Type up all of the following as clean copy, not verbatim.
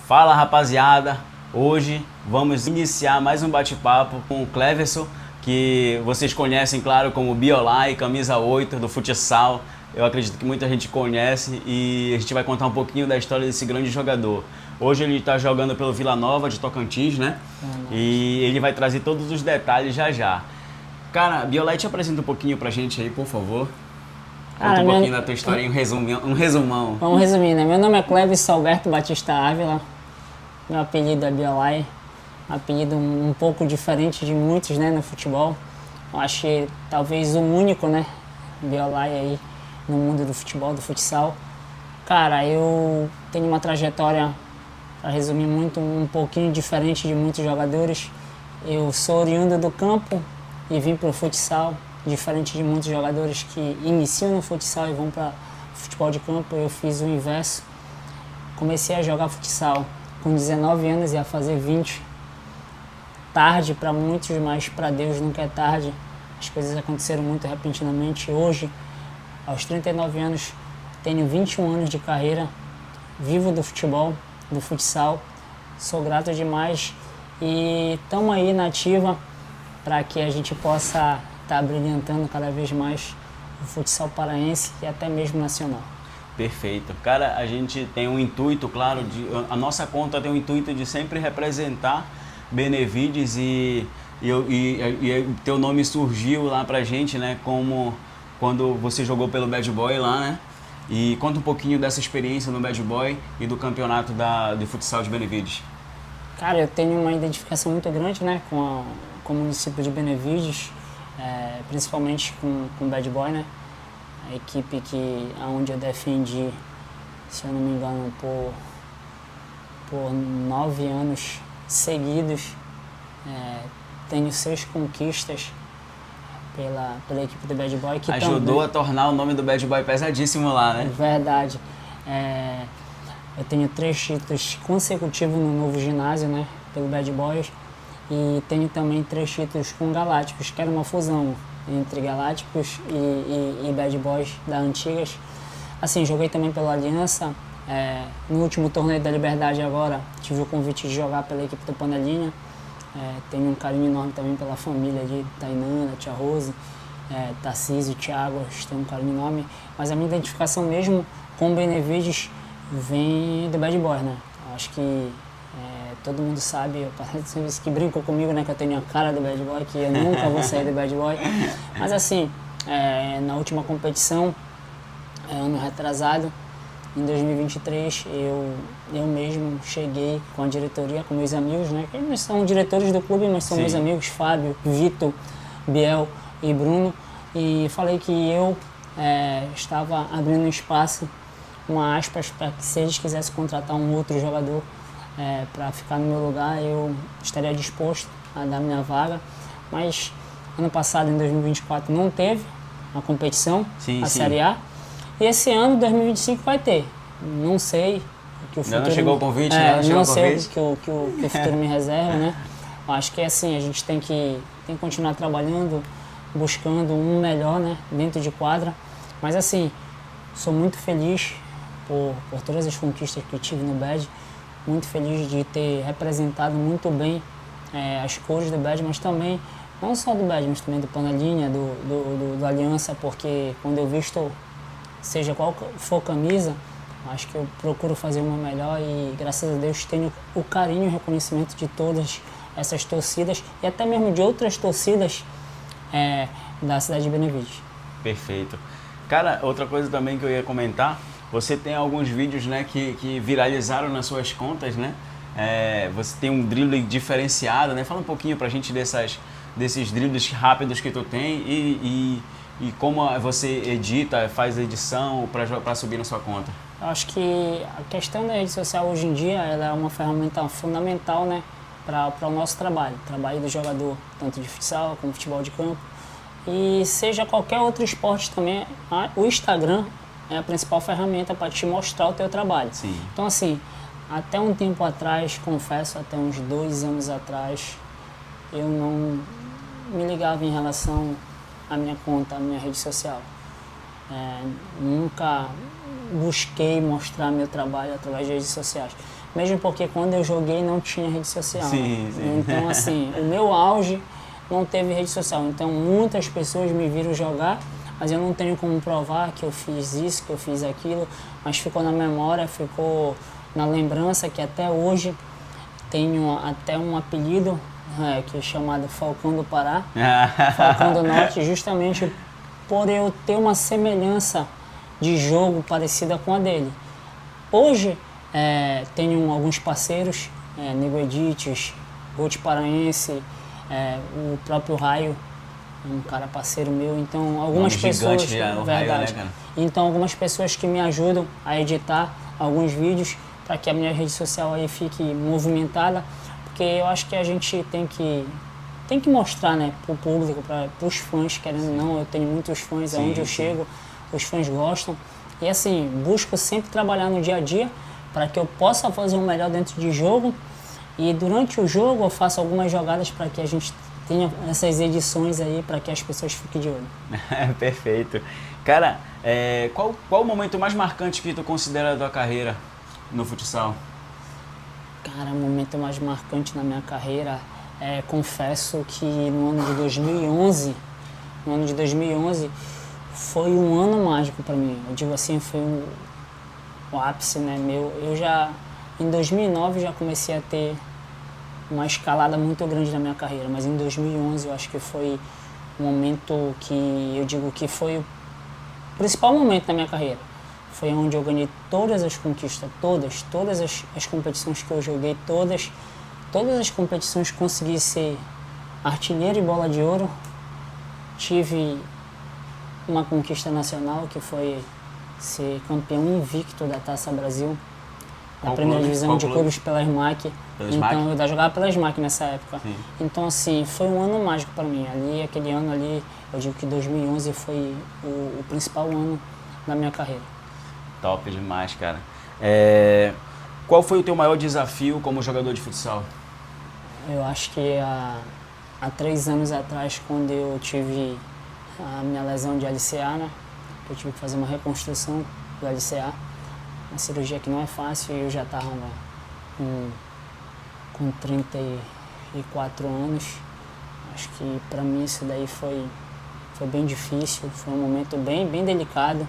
Fala rapaziada, hoje vamos iniciar mais um bate-papo com o Cleverson, que vocês conhecem, claro, como Biolay, camisa 8 do futsal. Eu acredito que muita gente conhece e a gente vai contar um pouquinho da história desse grande jogador. Hoje ele está jogando pelo Vila Nova de Tocantins, né? E ele vai trazer todos os detalhes já já. Cara, Biolay, te apresenta um pouquinho pra gente aí, por favor. Conta um pouquinho da tua história, um resumão. Vamos resumir, né? Meu nome é Cleverson Alberto Batista Ávila. Meu apelido é Biolay. Apelido um pouco diferente de muitos, né, no futebol. Eu acho que talvez o único, né, Biolay aí no mundo do futebol, do futsal. Cara, eu tenho uma trajetória, para resumir muito, um pouquinho diferente de muitos jogadores. Eu sou oriundo do campo e vim para o futsal, diferente de muitos jogadores que iniciam no futsal e vão para futebol de campo. Eu fiz o inverso. Comecei a jogar futsal com 19 anos e a fazer 20. Tarde para muitos, mas para Deus nunca é tarde. As coisas aconteceram muito repentinamente. Hoje, aos 39 anos, tenho 21 anos de carreira, vivo do futebol, do futsal. Sou grato demais e estamos aí na ativa para que a gente possa estar brilhantando cada vez mais o futsal paraense e até mesmo nacional. Perfeito. Cara, a gente tem um intuito, claro, a nossa conta tem o intuito de sempre representar Benevides e teu nome surgiu lá pra gente, né, como quando você jogou pelo Bad Boy lá, né? E conta um pouquinho dessa experiência no Bad Boy e do campeonato de futsal de Benevides. Cara, eu tenho uma identificação muito grande, né, com o município de Benevides, principalmente com o Bad Boy, né? A equipe onde eu defendi, se eu não me engano, por 9 anos seguidos. Tenho 6 conquistas pela equipe do Bad Boy. Que ajudou a tornar o nome do Bad Boy pesadíssimo lá, né? Verdade. Eu tenho 3 títulos consecutivos no novo ginásio, né, pelo Bad Boys. E tenho também 3 títulos com Galácticos, que era uma fusão entre Galácticos e Bad Boys da Antigas. Assim, joguei também pela Aliança. No último torneio da Liberdade agora, tive o convite de jogar pela equipe do Panelinha. Tenho um carinho enorme também pela família de Tainana, Tia Rose, Tarcísio, Thiago, tenho um carinho enorme. Mas a minha identificação mesmo com o Benevides vem do Bad Boy, né? Acho que todo mundo sabe, parece que brincam comigo, né, que eu tenho a cara do Bad Boy, que eu nunca vou sair do Bad Boy. Mas assim, na última competição, ano retrasado, em 2023, eu mesmo cheguei com a diretoria, com meus amigos, né, que eles são diretores do clube, mas são meus amigos, Fábio, Vitor, Biel e Bruno, e falei que eu estava abrindo um espaço, uma aspas, para que se eles quisessem contratar um outro jogador para ficar no meu lugar, eu estaria disposto a dar minha vaga. Mas ano passado, em 2024, não teve a competição, Série A. E esse ano, 2025, vai ter. Não sei o que o futuro... Não chegou o convite, né? Não sei o que o futuro me reserva, né? Acho que é assim, a gente tem que continuar trabalhando, buscando um melhor, né, dentro de quadra. Mas assim, sou muito feliz por todas as conquistas que tive no Bad. Muito feliz de ter representado muito bem as cores do Bad, mas também, não só do Bad, mas também do Panelinha, do Aliança, porque quando eu visto, seja qual for camisa, acho que eu procuro fazer uma melhor e, graças a Deus, tenho o carinho e o reconhecimento de todas essas torcidas e até mesmo de outras torcidas da cidade de Benevides. Perfeito. Cara, outra coisa também que eu ia comentar, você tem alguns vídeos, né, que viralizaram nas suas contas, né? Você tem um drible diferenciado, né? Fala um pouquinho pra gente desses dribles rápidos que tu tem e como você edita, faz a edição para subir na sua conta. Eu acho que a questão da rede social hoje em dia ela é uma ferramenta fundamental, né, para o nosso trabalho do jogador, tanto de futsal como futebol de campo. E seja qualquer outro esporte também, o Instagram é a principal ferramenta para te mostrar o teu trabalho. Sim. Então assim, até um tempo atrás, confesso, até uns 2 anos atrás, eu não me ligava em relação à minha conta, à minha rede social. Nunca busquei mostrar meu trabalho através de redes sociais. mesmo porque quando eu joguei não tinha rede social. Sim, sim. Então, assim, o meu auge não teve rede social. Então, muitas pessoas me viram jogar, mas eu não tenho como provar que eu fiz isso, que eu fiz aquilo, mas ficou na memória, ficou na lembrança, que até hoje tenho até um apelido, que é chamado Falcão do Pará, Falcão do Norte, justamente por eu ter uma semelhança de jogo parecida com a dele. Hoje, tenho alguns parceiros, Nego Edites, Gold Paraense, o próprio Raio, um cara parceiro meu, então algumas pessoas, já, verdade, Raio, né, cara? Então algumas pessoas que me ajudam a editar alguns vídeos para que a minha rede social aí fique movimentada, porque eu acho que a gente tem que mostrar, né, para o público, para os fãs, querendo ou não, eu tenho muitos fãs, Sim, aonde eu sim. chego, os fãs gostam, e assim, busco sempre trabalhar no dia a dia para que eu possa fazer o melhor dentro de jogo, e durante o jogo eu faço algumas jogadas para que a gente tenha essas edições aí, para que as pessoas fiquem de olho. Perfeito. Cara, qual o momento mais marcante que tu considera da tua carreira no futsal? Cara, o momento mais marcante na minha carreira, confesso que no ano de 2011 foi um ano mágico para mim. Eu digo assim, foi o ápice, né, meu. Em 2009 já comecei a ter uma escalada muito grande na minha carreira, mas em 2011 eu acho que foi um momento que eu digo que foi o principal momento da minha carreira. Foi onde eu ganhei todas as conquistas, todas as competições que eu joguei, todas as competições consegui ser artilheiro e bola de ouro. Tive uma conquista nacional que foi ser campeão invicto da Taça Brasil, da primeira divisão de clubes pela SMAC. Então eu jogava pela SMAC nessa época. Sim. Então assim, foi um ano mágico para mim. Aquele ano ali, eu digo que 2011 foi o principal ano da minha carreira. Top demais, cara. Qual foi o teu maior desafio como jogador de futsal? Eu acho que há 3 anos atrás, quando eu tive a minha lesão de LCA, né? Eu tive que fazer uma reconstrução do LCA. Uma cirurgia que não é fácil, e eu já estava com 34 anos. Acho que para mim isso daí foi bem difícil, foi um momento bem delicado,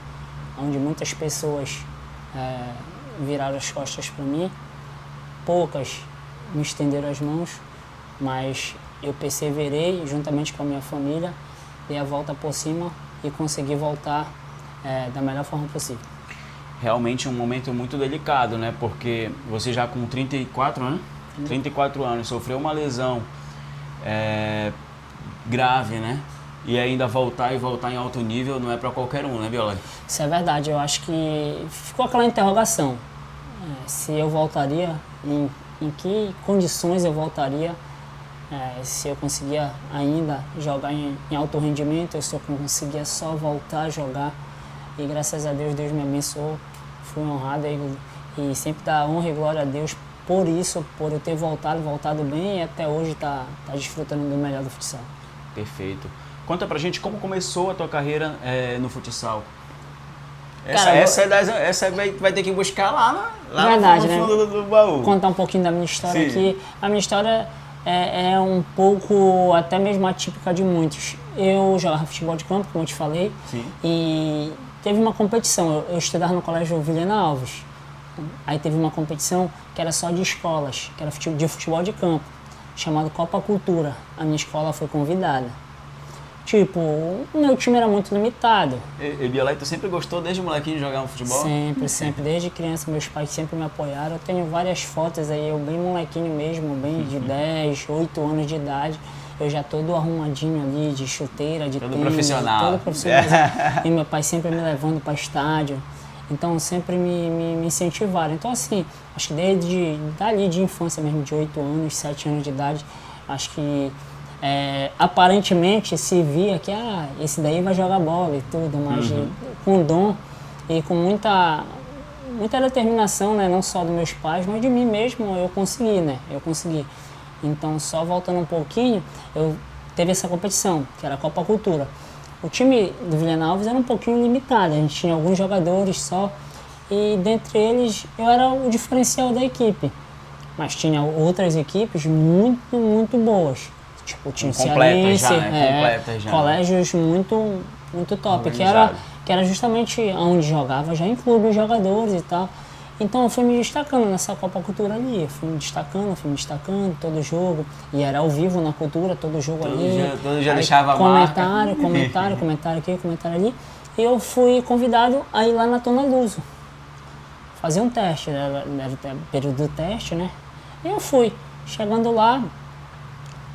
onde muitas pessoas viraram as costas para mim, poucas me estenderam as mãos, mas eu perseverei juntamente com a minha família, dei a volta por cima e consegui voltar da melhor forma possível. Realmente um momento muito delicado, né? Porque você já com 34 anos, 34 anos, sofreu uma lesão grave, né? E ainda voltar em alto nível não é para qualquer um, né, Viola? Isso é verdade, eu acho que ficou aquela interrogação, se eu voltaria, em que condições eu voltaria, se eu conseguia ainda jogar em alto rendimento, ou se eu conseguia só voltar a jogar. E graças a Deus, Deus me abençoou, fui honrado e sempre dá honra e glória a Deus por isso, por eu ter voltado bem, e até hoje tá desfrutando do melhor do futsal. Perfeito. Conta pra gente como começou a tua carreira no futsal. Cara, Essa vai ter que buscar lá verdade, no fundo né? do baú. Vou contar um pouquinho da minha história. Sim. Aqui. A minha história é um pouco até mesmo atípica de muitos. Eu jogava futebol de campo, como eu te falei. Sim. E teve uma competição. Eu estudava no colégio Vilhena Alves. Aí teve uma competição que era só de escolas, que era de futebol de campo, chamado Copa Cultura. A minha escola foi convidada. Tipo, o meu time era muito limitado. E Viola, tu sempre gostou desde molequinho de jogar um futebol? Sempre. Desde criança, meus pais sempre me apoiaram. Eu tenho várias fotos aí, eu bem molequinho mesmo, bem de 10, 8 anos de idade. Eu já todo arrumadinho ali, de chuteira, de tênis. Todo profissional. E meu pai sempre me levando para estádio. Então, sempre me incentivaram. Então, assim, acho que desde dali de infância mesmo, de 8 anos, 7 anos de idade, acho que aparentemente se via que esse daí vai jogar bola e tudo, mas com dom e com muita determinação, né, não só dos meus pais, mas de mim mesmo, eu consegui. Então, só voltando um pouquinho, teve essa competição, que era a Copa Cultura. O time do Vilhena Alves era um pouquinho limitado, a gente tinha alguns jogadores só, e dentre eles eu era o diferencial da equipe. Mas tinha outras equipes muito, muito boas. Tipo, tinha o Completas já, Cearense, né? Completas já. colégios muito, muito top, Organizado. que era justamente onde jogava já em clube os jogadores e tal. Então eu fui me destacando nessa Copa Cultura ali, eu fui me destacando todo jogo, e era ao vivo na cultura, todo jogo ali. Todo dia Aí deixava a comentário, marca. comentário aqui, comentário ali. E eu fui convidado a ir lá na Tona Luso, fazer um teste, deve ter período do teste, né? E eu fui. Chegando lá,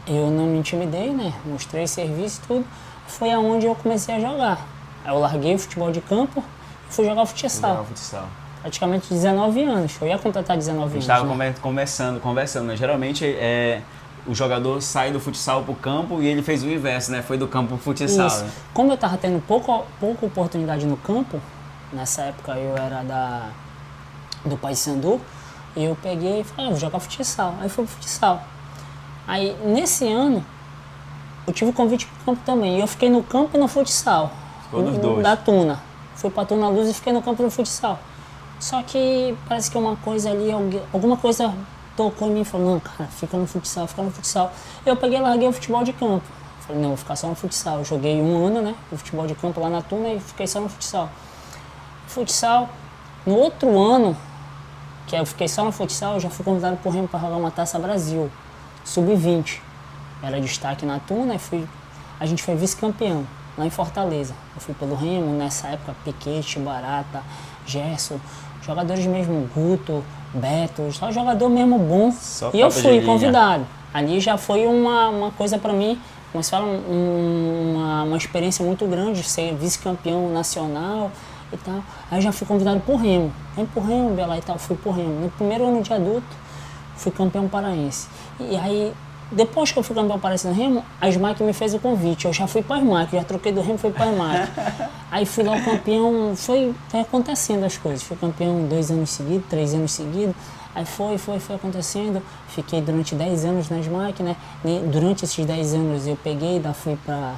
eu não me intimidei, né? Mostrei serviço e tudo. Foi aonde eu comecei a jogar. Aí eu larguei o futebol de campo e fui jogar futsal. Praticamente 19 anos. Eu ia completar 19 anos. A gente estava conversando, né? Geralmente o jogador sai do futsal pro campo e ele fez o inverso, né? Foi do campo pro futsal. Isso. Né? Como eu estava tendo pouca oportunidade no campo, nessa época eu era do Paysandu, eu peguei e falei, vou jogar futsal. Aí fui pro futsal. Aí nesse ano eu tive convite pro campo também. E eu fiquei no campo e no futsal. Ficou nos dois. Da Tuna. Fui pra Tuna Luz e fiquei no campo e no futsal. Só que parece que uma coisa ali, alguma coisa tocou em mim e falou, não, cara, fica no futsal. Eu peguei e larguei o futebol de campo. Falei, não, vou ficar só no futsal. Eu joguei um ano, né, o futebol de campo lá na Tuna e fiquei só no futsal. No outro ano, que eu fiquei só no futsal, eu já fui convidado por Remo para jogar uma Taça Brasil, sub-20. Era destaque na Tuna e a gente foi vice-campeão lá em Fortaleza. Eu fui pelo Remo, nessa época, Piquete, Barata, Gerson, jogadores mesmo, Guto, Beto, só jogador mesmo bom. Só e eu fui linha. convidado. Ali já foi uma coisa para mim, como se fala, uma experiência muito grande, ser vice-campeão nacional e tal. Aí já fui convidado por Remo. Vem por Remo, Bela e tal, fui por Remo. No primeiro ano de adulto, fui campeão paraense. E aí, depois que eu fui campeão paraense no Remo, a SMAC me fez o convite. Eu já fui para a SMAC, já troquei do Remo, fui para a SMAC. Aí fui lá o campeão, foi acontecendo as coisas. Fui campeão 2 anos seguidos, 3 anos seguidos. Aí foi acontecendo. Fiquei durante 10 anos na SMAC, né? E durante esses 10 anos eu peguei, fui para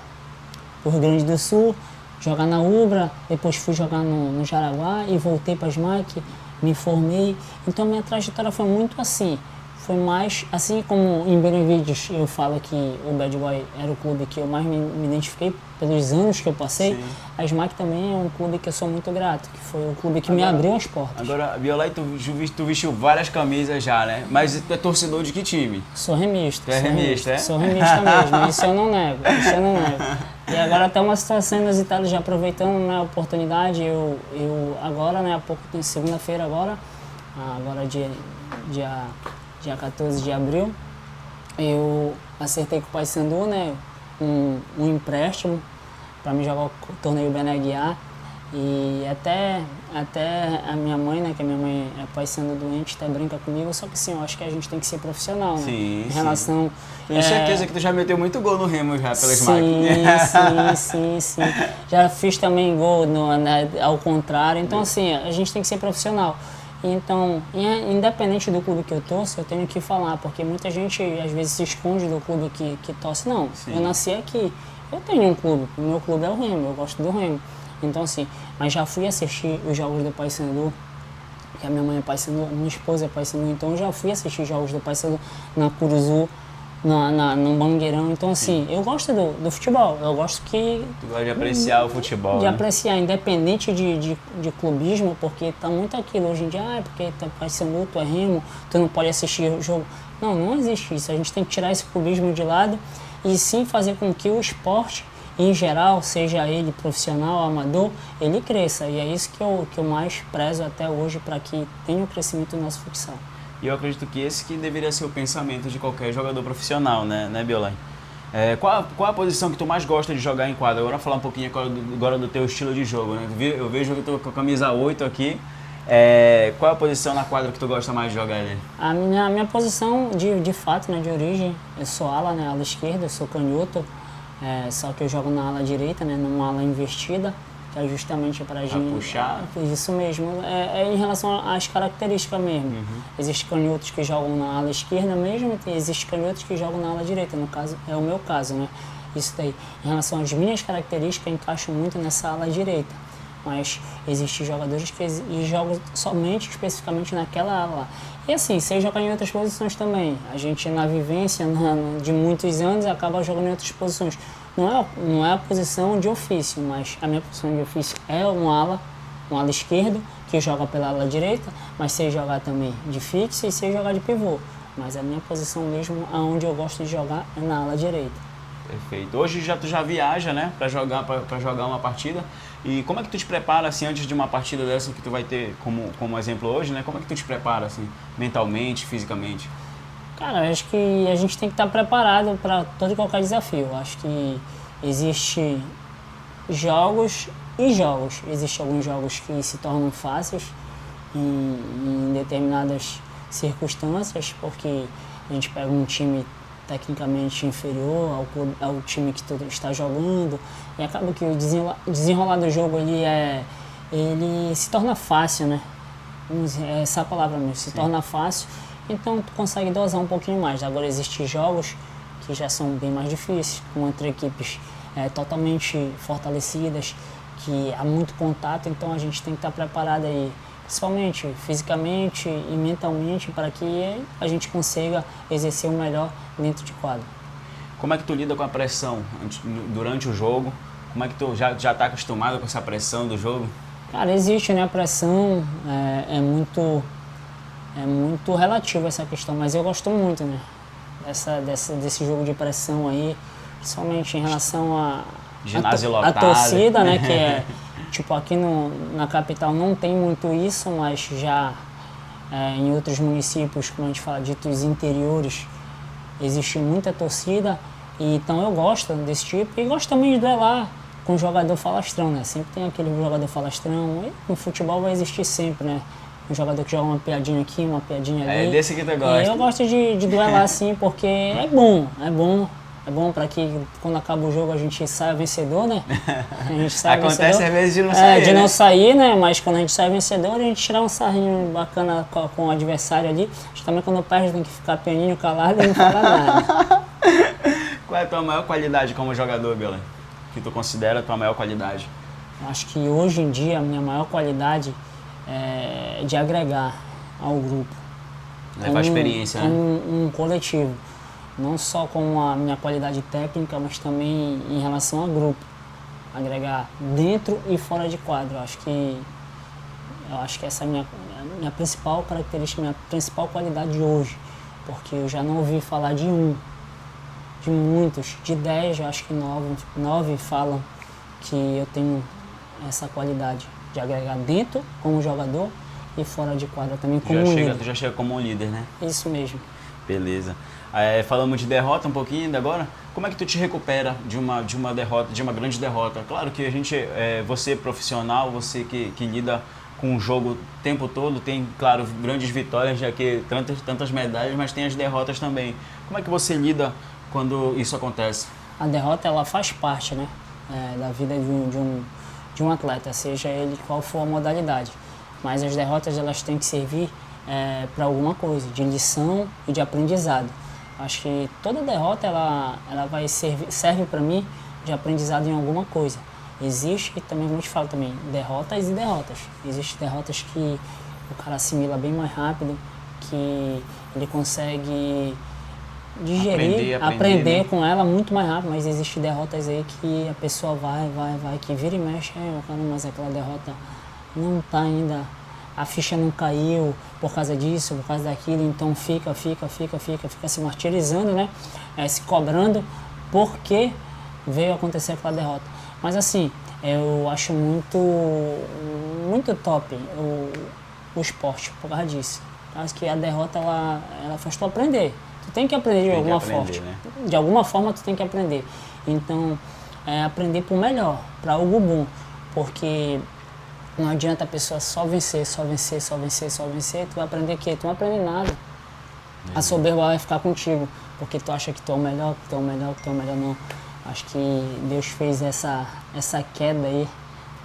o Rio Grande do Sul, jogar na Ubra, depois fui jogar no Jaraguá e voltei para a SMAC, me formei. Então minha trajetória foi muito assim. Foi mais, assim como em Benevides eu falo que o Bad Boy era o clube que eu mais me identifiquei pelos anos que eu passei, sim. A SMAC também é um clube que eu sou muito grato, que foi o clube que me abriu as portas. Agora, Biolay, tu vestiu várias camisas já, né? Mas tu é torcedor de que time? Sou remista. Tu é remista, é? Sou remista mesmo, isso eu não nego, E agora até uma situação inusitada, já aproveitando, né, a oportunidade, eu agora, né, há pouco, segunda-feira agora dia 14 de abril, eu acertei com o Paysandu, né, um empréstimo para me jogar o torneio Beneguiar. E até a minha mãe, né, que a minha mãe é Paysandu doente, até brinca comigo, só que sim, eu acho que a gente tem que ser profissional, né? Sim, em relação... Tenho certeza que tu já meteu muito gol no Remo já, pela SMAC. Sim. Já fiz também gol ao contrário, então assim, a gente tem que ser profissional. Então, independente do clube que eu torço, eu tenho que falar, porque muita gente às vezes se esconde do clube que torce. Não, sim. Eu nasci aqui, eu tenho um clube, o meu clube é o Remo, eu gosto do Remo. Então assim, mas já fui assistir os jogos do Paysandu, que a minha mãe é Paysandu, minha esposa é Paysandu, então eu já fui assistir jogos do Paysandu na Curuzu, no Mangueirão. Então assim, eu gosto do futebol, eu gosto que... Tu gosta de apreciar o futebol, de né? apreciar, independente de clubismo, porque tá muito aquilo hoje em dia, porque tu é Paysandu, tu é Remo, tu não pode assistir o jogo. Não existe isso, a gente tem que tirar esse clubismo de lado e sim fazer com que o esporte, em geral, seja ele profissional, amador, ele cresça. E é isso que eu mais prezo até hoje para que tenha o crescimento do nosso futsal. E eu acredito que esse que deveria ser o pensamento de qualquer jogador profissional, né Biolay? Qual a posição que tu mais gosta de jogar em quadra? Agora falar um pouquinho agora do teu estilo de jogo, né? Eu vejo que tu com a camisa 8 aqui. Qual é a posição na quadra que tu gosta mais de jogar ali? A minha posição de fato, né, de origem, eu sou ala, né, ala esquerda, eu sou canhoto. Só que eu jogo na ala direita, né, numa ala investida, que é justamente para a gente... puxar? Isso mesmo, em relação às características mesmo. Uhum. Existem canhotos que jogam na ala esquerda mesmo, e existem canhotos que jogam na ala direita, no caso, é o meu caso, né? Isso daí. Em relação às minhas características, eu encaixo muito nessa ala direita. mas existem jogadores que jogam somente, especificamente naquela ala. E assim, sei jogar em outras posições também. A gente, na vivência de muitos anos, acaba jogando em outras posições. Não é a posição de ofício, mas a minha posição de ofício é um ala esquerdo, que joga pela ala direita, mas sei jogar também de fixo e sei jogar de pivô. Mas a minha posição mesmo, aonde eu gosto de jogar, é na ala direita. Perfeito. Hoje tu já viaja, né, para jogar uma partida. E como é que tu te prepara assim antes de uma partida dessa que tu vai ter como exemplo hoje, né? Como é que tu te prepara assim, mentalmente, fisicamente? Cara, eu acho que a gente tem que estar preparado para todo e qualquer desafio. Eu acho que existe jogos e jogos. Existem alguns jogos que se tornam fáceis em determinadas circunstâncias, porque a gente pega um time tecnicamente inferior ao time que tu está jogando e acaba que o desenrolar do jogo ele se torna fácil, né? Essa é a palavra mesmo, se torna fácil, então tu consegue dosar um pouquinho mais. Agora existem jogos que já são bem mais difíceis, contra equipes totalmente fortalecidas, que há muito contato, então a gente tem que estar preparado aí, principalmente fisicamente e mentalmente, para que a gente consiga exercer o melhor dentro de quadro. Como é que tu lida com a pressão durante o jogo? Como é que tu já está acostumado com essa pressão do jogo? Cara, existe, né? A pressão é muito relativo essa questão, mas eu gosto muito, né? Desse jogo de pressão aí, principalmente em relação a torcida, né? Que é, tipo, aqui na capital não tem muito isso, mas já em outros municípios, como a gente fala, ditos interiores, existe muita torcida, e então eu gosto desse tipo, e gosto também de duelar com jogador falastrão, né? Sempre tem aquele jogador falastrão, e no futebol vai existir sempre, né? Um jogador que joga uma piadinha aqui, uma piadinha ali. É desse que tu gosta. E eu gosto de duelar assim, porque é bom para que quando acaba o jogo a gente saia vencedor, né? A gente sai Acontece vencedor. às vezes de não sair, de não né? sair, né? Mas quando a gente sai vencedor, a gente tira um sarrinho bacana com o adversário ali. A gente também quando perde tem que ficar pianinho, calado e não falar nada. Qual é a tua maior qualidade como jogador, Bela? Que tu considera a tua maior qualidade? Eu acho que hoje em dia a minha maior qualidade é de agregar ao grupo. Levar experiência, né? Um coletivo. Não só com a minha qualidade técnica, mas também em relação ao grupo. Agregar dentro e fora de quadro. Eu acho que essa é a minha principal característica, minha principal qualidade hoje. Porque eu já não ouvi falar de muitos, de 10, eu acho que 9 falam que eu tenho essa qualidade de agregar dentro como jogador e fora de quadra também como líder. Tu já chega como um líder, né? Isso mesmo. Beleza. Falamos de derrota um pouquinho ainda agora. Como é que tu te recupera de uma derrota, de uma grande derrota? Claro que você profissional, você que lida com o jogo o tempo todo, tem, claro, grandes vitórias, já que tantas medalhas, mas tem as derrotas também. Como é que você lida quando isso acontece? A derrota, ela faz parte, né, da vida de um atleta, seja ele qual for a modalidade. Mas as derrotas, elas têm que servir para alguma coisa, de lição e de aprendizado. Acho que toda derrota ela serve para mim de aprendizado em alguma coisa. Existe, e também como eu te falo também, derrotas e derrotas. Existem derrotas que o cara assimila bem mais rápido, que ele consegue digerir, aprender, né, com ela muito mais rápido, mas existem derrotas aí que a pessoa vai, que vira e mexe, mas aquela derrota não tá ainda, a ficha não caiu por causa disso, por causa daquilo, então fica se martirizando, né? Se cobrando porque veio acontecer aquela derrota. Mas assim, eu acho muito top o esporte por causa disso. Acho que a derrota ela faz tu aprender. Tu tem que aprender de alguma forma. Né? De alguma forma tu tem que aprender. Então, aprender pro melhor, para algo bom, porque não adianta a pessoa só vencer, tu vai aprender o quê? Tu não vai aprender nada. A soberba vai ficar contigo, porque tu acha que tu é o melhor, não. Acho que Deus fez essa queda aí,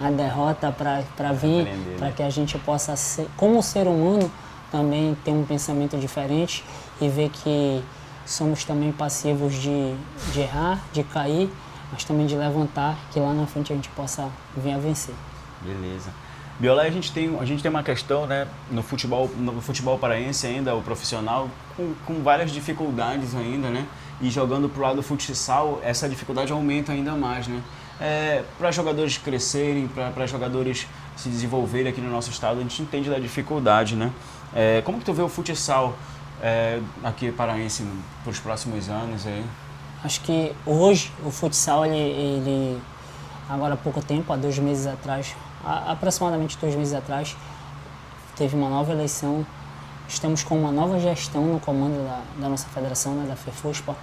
a derrota para vir, para que a gente possa ser, como ser humano, também ter um pensamento diferente e ver que somos também passivos de errar, de cair, mas também de levantar, que lá na frente a gente possa vir a vencer. Beleza. Biola, a gente tem uma questão, né, no futebol paraense ainda, o profissional, com várias dificuldades ainda, né? E jogando pro lado do futsal, essa dificuldade aumenta ainda mais, né? Para jogadores crescerem, para jogadores se desenvolverem aqui no nosso estado, a gente entende da dificuldade, né? Como que tu vê o futsal aqui paraense para os próximos anos aí? Acho que hoje o futsal, ele agora há pouco tempo, há 2 meses atrás, aproximadamente 2 meses atrás, teve uma nova eleição. Estamos com uma nova gestão no comando da nossa federação, né, da FEFUSPA.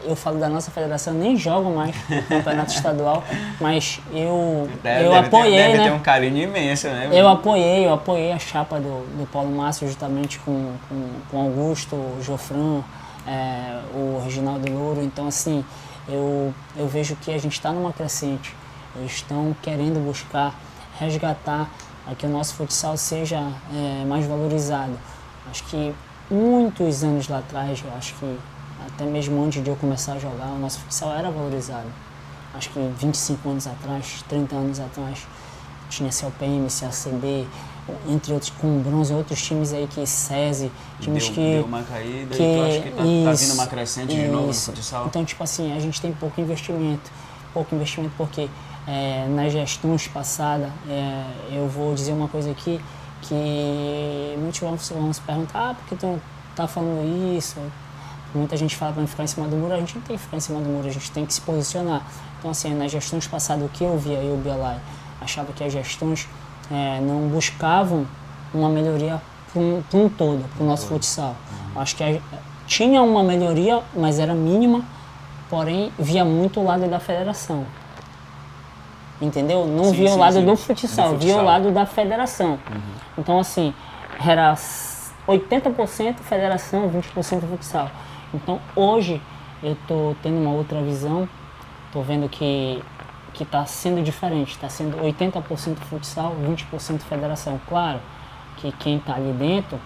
Eu falo da nossa federação, nem jogo mais no campeonato estadual, mas eu apoiei, deve né? ter um carinho imenso, né? Eu apoiei a chapa do Paulo Márcio, justamente com Augusto, o Jofran, o Reginaldo Louro. Então, assim, eu vejo que a gente está numa crescente. Eles estão querendo buscar resgatar a que o nosso futsal seja mais valorizado. Acho que muitos anos lá atrás, eu acho que até mesmo antes de eu começar a jogar, o nosso futsal era valorizado. Acho que 25 anos atrás, 30 anos atrás, tinha CLPM, CACB, entre outros, com bronze, outros times aí que SESI, times deu uma caída e tu acha que tá vindo uma crescente de novo no futsal? Então, tipo assim, a gente tem pouco investimento porque nas gestões passadas, eu vou dizer uma coisa aqui, que muitos vão se perguntar, por que tu tá falando isso? Muita gente fala para ficar em cima do muro, a gente não tem que ficar em cima do muro, a gente tem que se posicionar. Então, assim, nas gestões passadas, o que eu via, eu, Biolai, achava que as gestões não buscavam uma melhoria para um todo, para o nosso futsal. Acho que tinha uma melhoria, mas era mínima, porém via muito o lado da federação. Entendeu? Não via o lado do futsal, via o lado da federação. Então, assim, era 80% federação, 20% futsal. Então, hoje, eu estou tendo uma outra visão, estou vendo que está sendo diferente, está sendo 80% futsal, 20% federação. Claro que quem está ali dentro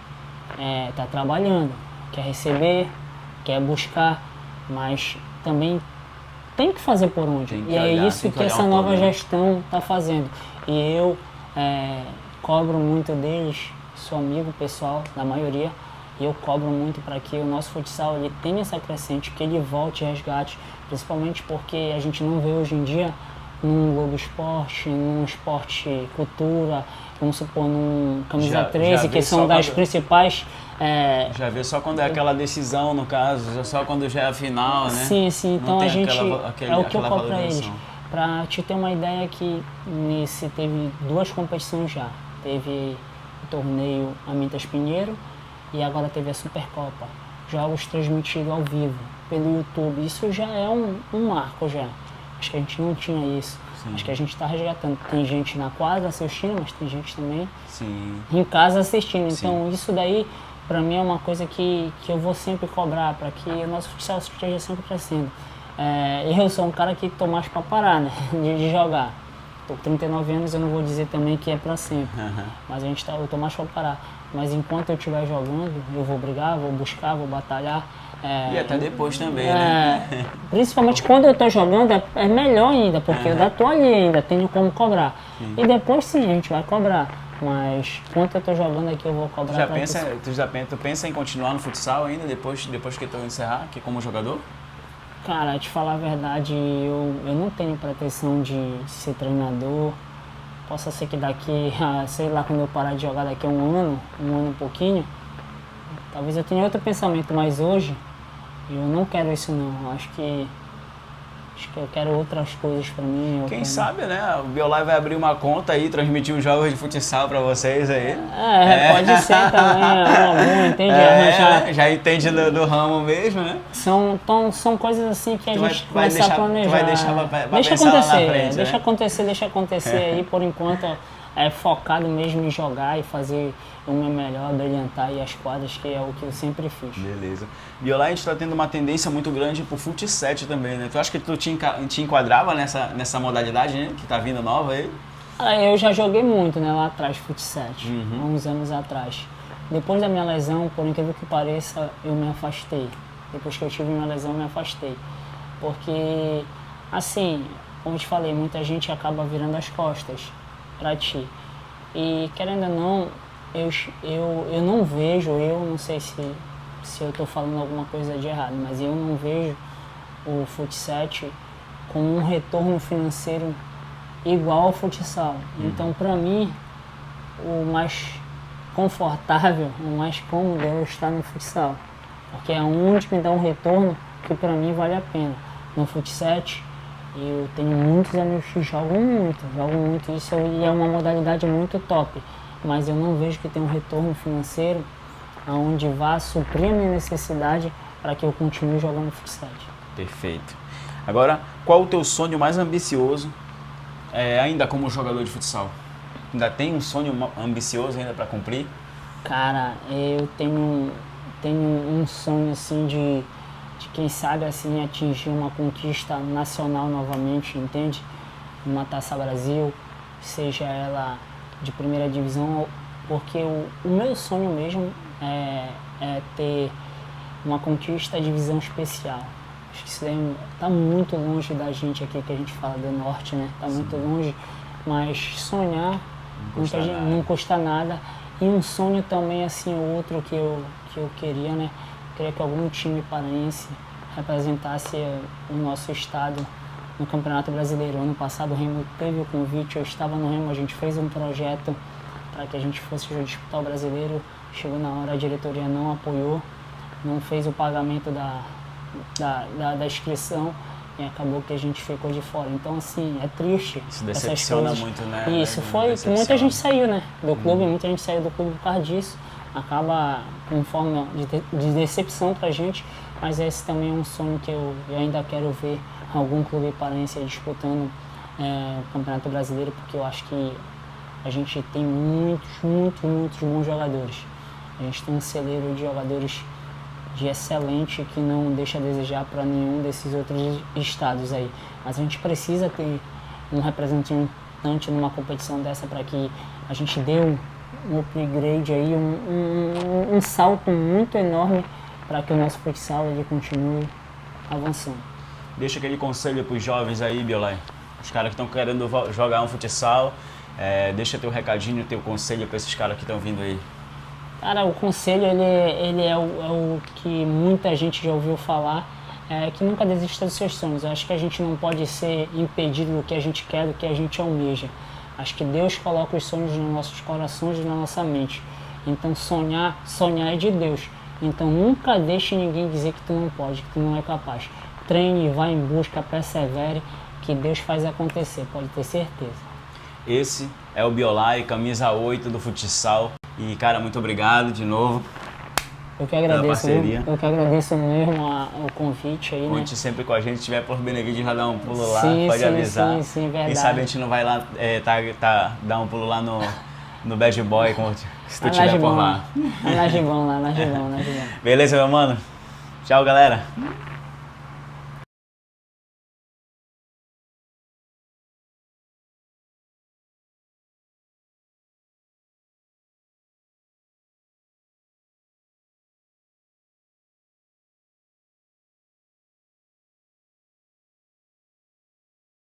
está trabalhando, quer receber, quer buscar, mas também tem que fazer por onde. E é isso que essa nova gestão está fazendo. E eu cobro muito deles, sou amigo pessoal da maioria, e eu cobro muito para que o nosso futsal ele tenha essa crescente, que ele volte e resgate, principalmente porque a gente não vê hoje em dia num Globo Esporte, num Esporte Cultura, vamos supor, num Camisa 13, que são das principais... Já vê só quando é aquela decisão, no caso, só quando já é a final, né? Sim, então a gente... é o que eu cobro para eles. valorização. Para te ter uma ideia que teve 2 competições já. Teve o torneio Amintas Pinheiro e agora teve a Supercopa. Jogos transmitidos ao vivo pelo YouTube. Isso já é um marco já. Acho que a gente não tinha isso. Sim. Acho que a gente está resgatando. Tem gente na quadra assistindo, mas tem gente também em casa assistindo. Então isso daí, para mim, é uma coisa que eu vou sempre cobrar, para que o nosso futsal esteja sempre crescendo. Eu sou um cara que tô mais para parar, né, de jogar. Tô com 39 anos, eu não vou dizer também que é para sempre, mas eu tô mais para parar. Mas enquanto eu estiver jogando, eu vou brigar, vou buscar, vou batalhar. E até depois também, né? Principalmente quando eu tô jogando, é melhor ainda, porque eu ainda tô ali ainda, tenho como cobrar. E depois sim, a gente vai cobrar. Mas enquanto eu tô jogando aqui, eu vou cobrar. Tu pensa em continuar no futsal ainda, depois que tu encerrar aqui como jogador? Cara, te falar a verdade, eu não tenho pretensão de ser treinador. Possa ser que daqui, sei lá, quando eu parar de jogar daqui a um ano e pouquinho, talvez eu tenha outro pensamento, mas hoje eu não quero isso não. Acho que eu quero outras coisas pra mim. Quem sabe, né? O Biolai vai abrir uma conta aí, transmitir os jogos de futsal pra vocês aí. Pode ser também, é bom, entende? Já entende do ramo mesmo, né? São coisas assim que a gente começa a planejar. Tu vai deixar pra deixa pensar acontecer, lá na frente, deixa acontecer aí, por enquanto focado mesmo em jogar e fazer o meu melhor, brilhantar aí as quadras, que é o que eu sempre fiz. Beleza. Biolai, a gente tá tendo uma tendência muito grande pro futsal também, né? Tu acha que tu te enquadrava nessa modalidade, né? Que tá vindo nova aí? Eu já joguei muito, né, lá atrás, futsal, há uns anos atrás. Depois da minha lesão, por incrível que pareça, eu me afastei. Depois que eu tive minha lesão, eu me afastei. Porque, assim, como eu te falei, muita gente acaba virando as costas. pra ti. E querendo ou não, eu não vejo, eu não sei se eu tô falando alguma coisa de errado, mas eu não vejo o futsal como um retorno financeiro igual ao futsal. Então, para mim, o mais confortável, o mais cômodo é eu estar no futsal, porque é onde me dá um retorno que para mim vale a pena. No futsal, eu tenho muitos amigos que jogam muito isso e é uma modalidade muito top, mas eu não vejo que tem um retorno financeiro aonde vá suprir a minha necessidade para que eu continue jogando futsal. Perfeito. Agora, qual o teu sonho mais ambicioso ainda como jogador de futsal? Ainda tem um sonho ambicioso ainda para cumprir? Cara, eu tenho um sonho assim de quem sabe assim atingir uma conquista nacional novamente, entende? Uma Taça Brasil, seja ela de primeira divisão, porque o meu sonho mesmo é ter uma conquista de divisão especial. Acho que isso daí tá muito longe da gente aqui, que a gente fala do norte, né? Tá muito longe, mas sonhar não custa nada. E um sonho também, assim, outro que eu queria, né? Queria que algum time paraense representasse o nosso estado no Campeonato Brasileiro. Ano passado o Remo teve o convite, eu estava no Remo, a gente fez um projeto para que a gente fosse disputar o Brasileiro. Chegou na hora, a diretoria não apoiou, não fez o pagamento da inscrição e acabou que a gente ficou de fora. Então, assim, é triste. Isso decepciona muito, né? E isso foi que muita gente saiu, né? Do clube, muita gente saiu do clube por causa disso. Acaba com forma de decepção pra gente, mas esse também é um sonho que eu ainda quero ver algum clube paraense disputando o Campeonato Brasileiro, porque eu acho que a gente tem muitos bons jogadores. A gente tem um celeiro de jogadores de excelente que não deixa a desejar para nenhum desses outros estados aí. Mas a gente precisa ter um representante numa competição dessa para que a gente dê um upgrade aí, um salto muito enorme para que o nosso futsal ele continue avançando. Deixa aquele conselho para os jovens aí, Biolay. Os caras que estão querendo jogar um futsal, deixa teu recadinho, teu conselho para esses caras que estão vindo aí. Cara, o conselho ele é o que muita gente já ouviu falar, que nunca desista dos seus sonhos. Eu acho que a gente não pode ser impedido do que a gente quer, do que a gente almeja. Acho que Deus coloca os sonhos nos nossos corações e na nossa mente. Então sonhar é de Deus. Então nunca deixe ninguém dizer que tu não pode, que tu não é capaz. Treine, vá em busca, persevere, que Deus faz acontecer, pode ter certeza. Esse é o Biolay, camisa 8 do futsal. E, cara, muito obrigado de novo. Eu que agradeço mesmo o convite aí, Conte sempre com a gente, se tiver por Benevides, já dá um pulo lá, sim, pode avisar. Sim, verdade. Quem sabe a gente não vai lá dar um pulo lá no Bad Boy, se tu tiver por lá. Lá. Beleza, meu mano? Tchau, galera.